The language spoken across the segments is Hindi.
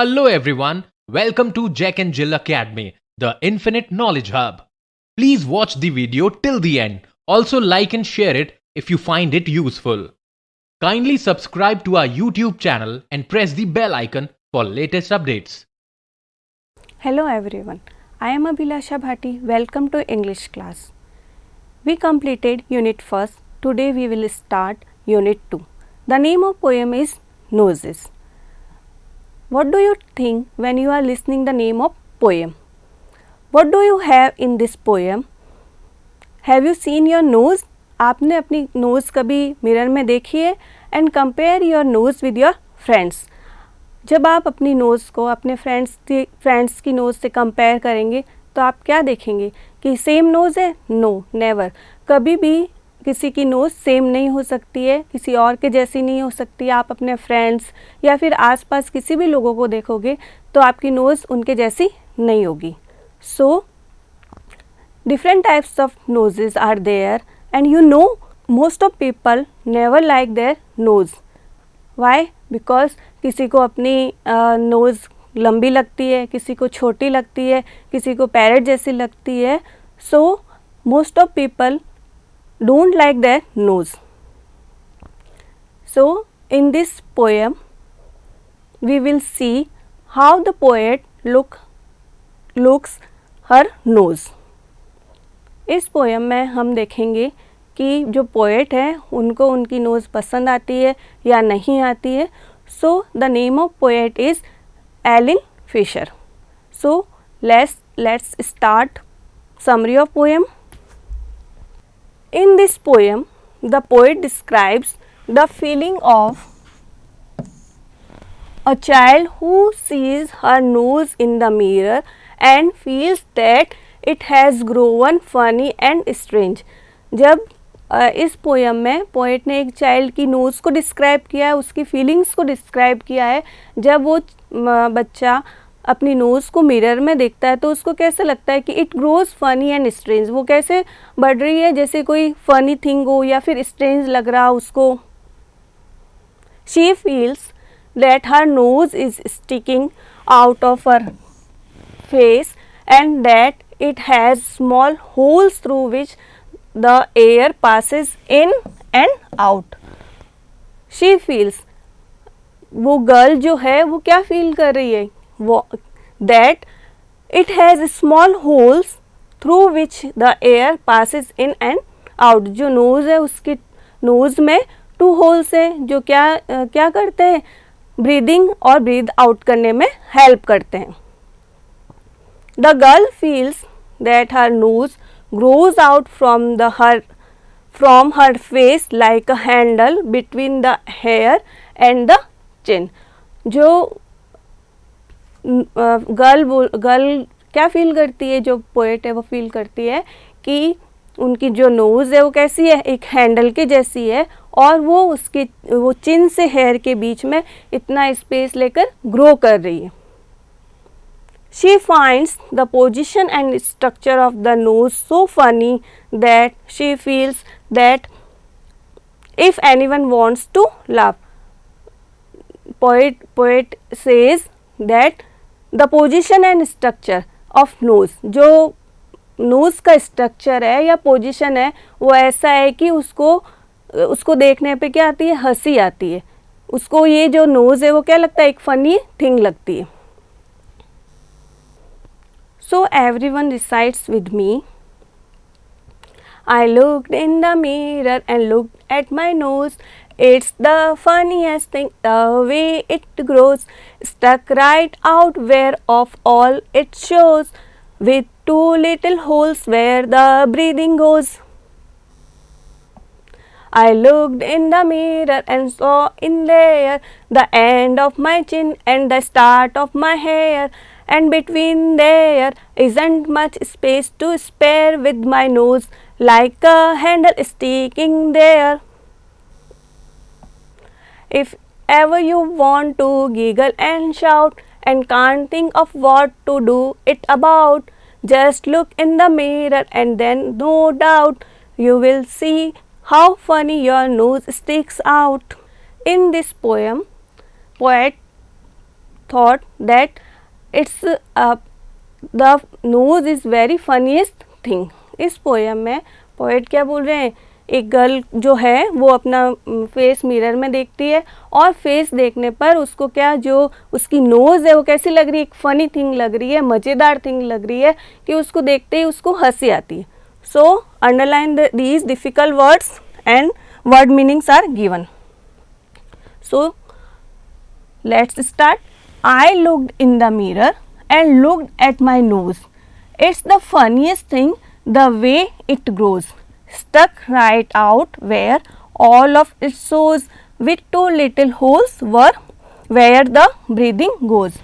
Hello everyone, welcome to Jack and Jill Academy, the Infinite Knowledge Hub. Please watch the video till the end. Also like and share it if you find it useful. Kindly subscribe to our YouTube channel and press the bell icon for latest updates. Hello everyone, I am Abhilasha Bhati. Welcome to English class. We completed Unit 1st. Today we will start Unit 2. The name of poem is Noses. What do you think when you are listening the name of poem? What do you have in this poem? Have you seen your nose? आपने अपनी नोज़ कभी मिरर में देखी है? And compare your nose with your friends. जब आप अपनी नोज़ को अपने फ्रेंड्स की नोज़ से कंपेयर करेंगे तो आप क्या देखेंगे कि सेम नोज़ है? No, never. कभी भी किसी की नोज़ सेम नहीं हो सकती है, किसी और के जैसी नहीं हो सकती. आप अपने फ्रेंड्स या फिर आसपास किसी भी लोगों को देखोगे तो आपकी नोज़ उनके जैसी नहीं होगी. सो different types of noses are there, and you know most of people never like their nose. Why? Because किसी को अपनी नोज़ लंबी लगती है, किसी को छोटी लगती है, किसी को पैरेट जैसी लगती है. So most of people don't like their nose. So in this poem we will see how the poet looks her nose. इस पोएम में हम देखेंगे कि जो पोएट है उनको उनकी नोज़ पसंद आती है या नहीं आती है. So the name of poet is Aileen Fisher. So let's start summary of poem. In this poem, the poet describes the feeling of a child who sees her nose in the mirror and feels that it has grown funny and strange. जब इस पोएम में पोएट ने एक चाइल्ड की नोज़ को डिस्क्राइब किया है, उसकी फीलिंग्स को डिस्क्राइब किया है. जब वो बच्चा अपनी नोज़ को मिरर में देखता है तो उसको कैसे लगता है कि it grows funny and strange. वो कैसे बढ़ रही है, जैसे कोई फनी थिंग हो या फिर स्ट्रेंज लग रहा उसको. She feels that her nose is sticking out of her face and that it has small holes through which the air passes in and out. She feels, वो गर्ल जो है वो क्या फील कर रही है, वो that it has small holes through which the air passes in and out. जो नोज़ है उसकी नोज़ में 2 होल्स हैं जो क्या करते हैं, ब्रीदिंग और ब्रीद आउट करने में हेल्प करते हैं. The girl feels that her nose grows out from her face like a handle between the hair and the chin. जो गर्ल क्या फील करती है, जो पोएट है वो फील करती है कि उनकी जो नोज़ है वो कैसी है, एक हैंडल के जैसी है और वो चिन से हेयर के बीच में इतना स्पेस लेकर ग्रो कर रही है. She finds the position and structure of the nose so funny that she feels that if anyone wants to laugh. Poet says that the position and structure of nose, जो nose का structure है या position है वो ऐसा है कि उसको देखने पे क्या आती है, हंसी आती है. उसको ये जो nose है वो क्या लगता है, एक funny thing लगती है. So everyone recites with me. I looked in the mirror and looked at my nose. It's the funniest thing, the way it grows, stuck right out where of all it shows, with 2 little holes where the breathing goes. I looked in the mirror and saw in there the end of my chin and the start of my hair, and between there isn't much space to spare, with my nose like a handle sticking there. If ever you want to giggle and shout and can't think of what to do it about, just look in the mirror and then no doubt you will see how funny your nose sticks out. In this poem, poet thought that it's the nose is very funniest thing. इस पोएम में पोएट क्या बोल रहे हैं, एक गर्ल जो है वो अपना फेस मिरर में देखती है और फेस देखने पर उसको क्या, जो उसकी नोज़ है वो कैसी लग रही है, एक फ़नी थिंग लग रही है, मज़ेदार थिंग लग रही है कि उसको देखते ही उसको हंसी आती है. So underline these difficult words and word meanings are given. So let's start. I looked in the mirror and looked at my nose. It's the funniest thing the way it grows, stuck right out where all of it shows, with two little holes were where the breathing goes.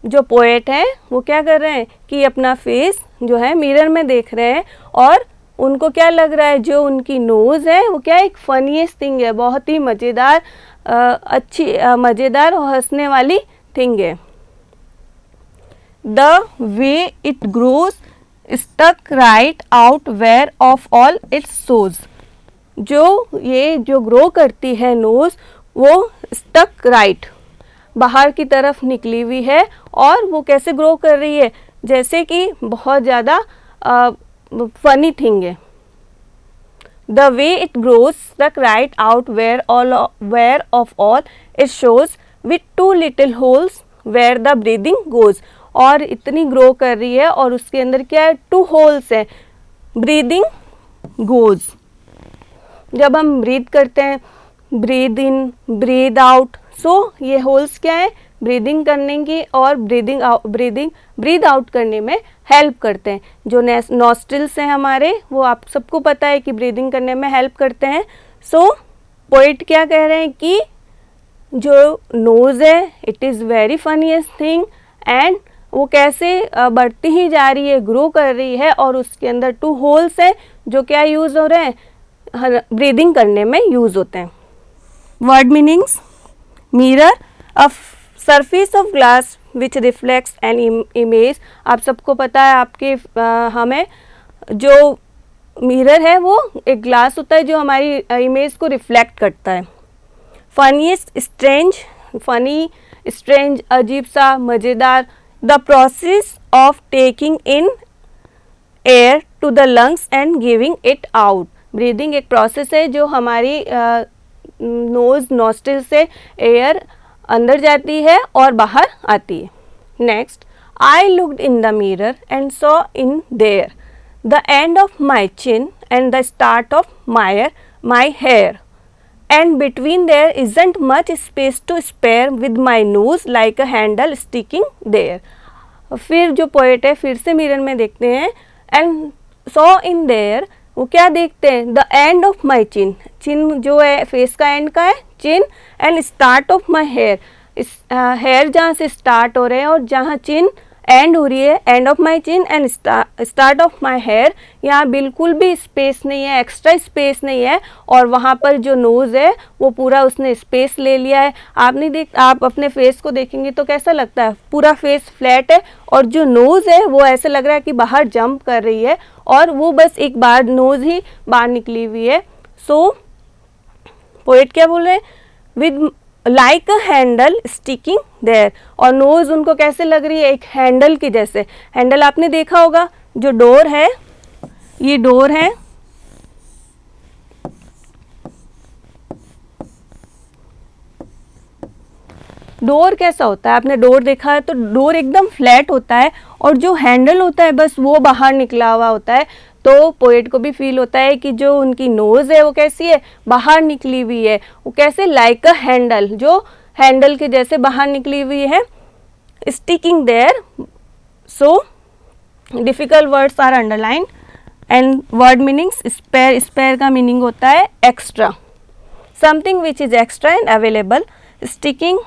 जो पोएट है वो क्या कर रहे हैं कि अपना फेस जो है मिरर में देख रहे हैं और उनको क्या लग रहा है, जो उनकी नोज़ है वो क्या एक फनीएस्ट थिंग है, बहुत ही मज़ेदार अच्छी मज़ेदार और हंसने वाली थिंग है. The way it grows stuck right out where of all its sows. जो ग्रो करती है नोज़ वो स्टक राइट बाहर की तरफ निकली हुई है और वो कैसे ग्रो कर रही है, जैसे कि बहुत ज़्यादा फनी थिंग है. The way it grows stuck right out where of all it shows, with two little holes where the breathing goes. और इतनी ग्रो कर रही है और उसके अंदर क्या है, 2 होल्स है, ब्रीदिंग गोज. जब हम ब्रीद करते हैं, ब्रीद इन ब्रीद आउट, सो ये होल्स क्या है, ब्रीदिंग करने की और ब्रीद आउट करने में हेल्प करते हैं. जो नॉस्ट्रिल्स हैं हमारे वो आप सबको पता है कि ब्रीदिंग करने में हेल्प करते हैं. सो पोइट क्या कह रहे हैं कि जो नोज़ है it is very funniest thing and वो कैसे बढ़ती ही जा रही है, ग्रो कर रही है और उसके अंदर 2 होल्स हैं जो क्या यूज़ हो रहे हैं, ब्रीदिंग करने में यूज़ होते हैं. Word meanings. Mirror, a surface of glass which reflects an image. आप सबको पता है आपके हमें जो मिरर है वो एक ग्लास होता है जो हमारी इमेज को रिफ्लेक्ट करता है. फनीएस्ट, स्ट्रेंज, फनी, स्ट्रेंज, अजीब सा, मज़ेदार. The process of taking in air to the lungs and giving it out. Breathing एक प्रोसेस है जो हमारी नोज नॉस्ट्रिल से एयर अंदर जाती है और बाहर आती है. Next. I looked in the mirror and saw in there the end of my chin and the start of my hair, and between there isn't much space to spare with my nose like a handle sticking there. फिर जो पोएट है फिर से मिरर में देखते हैं एंड सॉ इन देयर, वो क्या देखते हैं, the end of my chin, chin जो है फेस का एंड का है, chin, and start of my hair, hair जहाँ से स्टार्ट हो रहे हैं और जहाँ चिन एंड हो रही है, end of my chin and start of my hair. यहाँ बिल्कुल भी स्पेस नहीं है, एक्स्ट्रा स्पेस नहीं है और वहाँ पर जो नोज़ है वो पूरा उसने स्पेस ले लिया है. आप अपने फेस को देखेंगे तो कैसा लगता है, पूरा फेस फ्लैट है और जो नोज़ है वो ऐसे लग रहा है कि बाहर जंप कर रही है और वो बस एक बार नोज़ ही बाहर निकली हुई है. सो पोएट क्या बोल रहे हैं, with like a handle sticking there, और नोज़ उनको कैसे लग रही है, एक हैंडल की जैसे. हैंडल आपने देखा होगा, जो डोर है, ये डोर है, डोर कैसा होता है, आपने डोर देखा है तो डोर एकदम फ्लैट होता है और जो हैंडल होता है बस वो बाहर निकला हुआ होता है. तो पोएट को भी फील होता है कि जो उनकी नोज़ है वो कैसी है, बाहर निकली हुई है. वो कैसे, लाइक अ हैंडल, जो हैंडल के जैसे बाहर निकली हुई है, sticking there. So difficult words are underline and word meanings. Spare, spare का मीनिंग होता है extra, something which is extra and available. Sticking,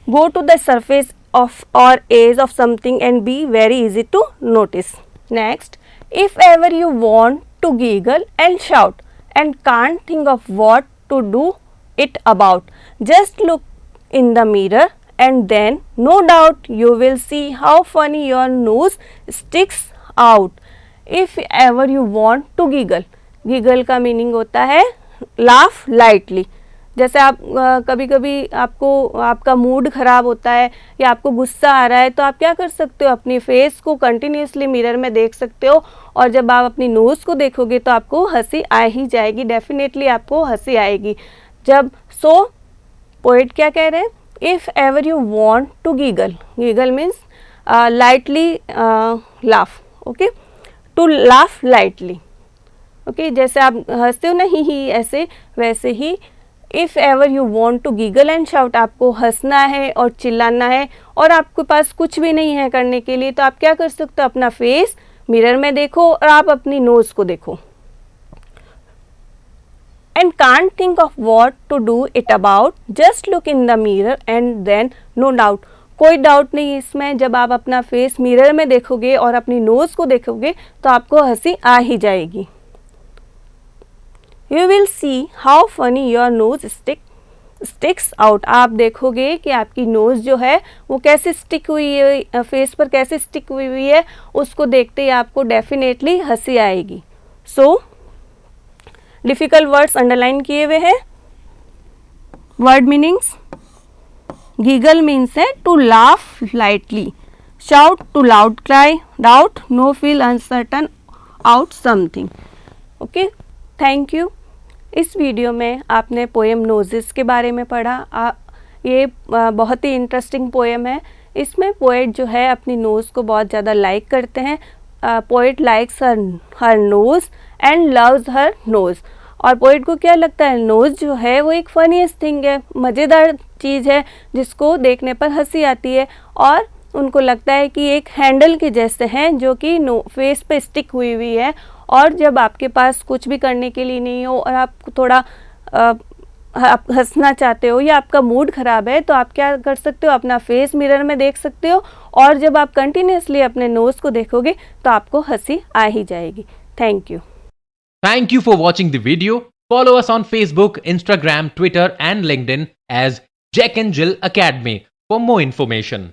go to the surface of or edge of something and be very easy to notice. Next, if ever you want to giggle and shout and can't think of what to do it about, just look in the mirror and then no doubt you will see how funny your nose sticks out. If ever you want to giggle, giggle का meaning होता है laugh lightly. जैसे आप कभी कभी आपको आपका मूड ख़राब होता है या आपको गुस्सा आ रहा है, तो आप क्या कर सकते हो, अपनी फेस को कंटिन्यूसली मिरर में देख सकते हो और जब आप अपनी नोज़ को देखोगे तो आपको हंसी आ ही जाएगी, डेफिनेटली आपको हंसी आएगी। जब पोएट क्या कह रहे हैं, if ever you want to giggle, giggle means lightly laugh, okay, to laugh lightly, okay, जैसे आप हंसते हो ना ही ऐसे, वैसे ही if ever you want to giggle and shout, आपको हंसना है और चिल्लाना है और आपके पास कुछ भी नहीं है करने के लिए, तो आप क्या कर सकते हो, अपना फेस मिरर में देखो और आप अपनी नोज़ को देखो। And can't think of what to do it about, just look in the mirror and then no doubt, कोई डाउट नहीं इसमें, जब आप अपना फेस मिरर में देखोगे और अपनी नोज़ को देखोगे तो आपको हंसी आ ही जाएगी। You will see how funny your nose sticks out, आप देखोगे कि आपकी नोज़ जो है वो कैसे स्टिक हुई है, फेस पर कैसे स्टिक हुई है, उसको देखते ही आपको डेफिनेटली हंसी आएगी। सो डिफ़िकल्ट वर्ड्स अंडरलाइन किए हुए हैं। वर्ड मीनिंग्स, गीगल मीन्स है to laugh lightly, shout to loud cry, doubt no feel uncertain out something, okay, thank you. इस वीडियो में आपने पोएम नोजेस के बारे में पढ़ा। ये बहुत ही इंटरेस्टिंग पोएम है। इसमें पोएट जो है अपनी नोज़ को बहुत ज़्यादा लाइक करते हैं। Poet likes her nose and loves her nose. और पोएट को क्या लगता है, नोज़ जो है वो एक फनीस्ट थिंग है, मज़ेदार चीज़ है जिसको देखने पर हंसी आती है, और उनको लगता है कि एक हैंडल के जैसे हैं जो कि फेस पे स्टिक हुई हुई है। और जब आपके पास कुछ भी करने के लिए नहीं हो और आप थोड़ा आप हंसना चाहते हो या आपका मूड ख़राब है, तो आप क्या कर सकते हो, अपना फेस मिरर में देख सकते हो और जब आप कंटिन्यूसली अपने नोज़ को देखोगे तो आपको हंसी आ ही जाएगी। Thank you. Thank you for watching the video. Follow us on Facebook, Instagram, Twitter, and LinkedIn as Jack and Jill Academy for more information.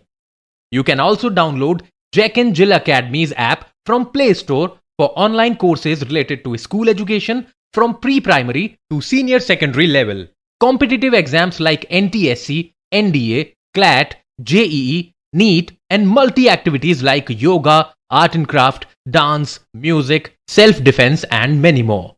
You can also download Jack and Jill Academy's app from Play Store for online courses related to school education from pre-primary to senior secondary level. Competitive exams like NTSC, NDA, CLAT, JEE, NEET, and multi-activities like yoga, art and craft, dance, music, self-defense, and many more.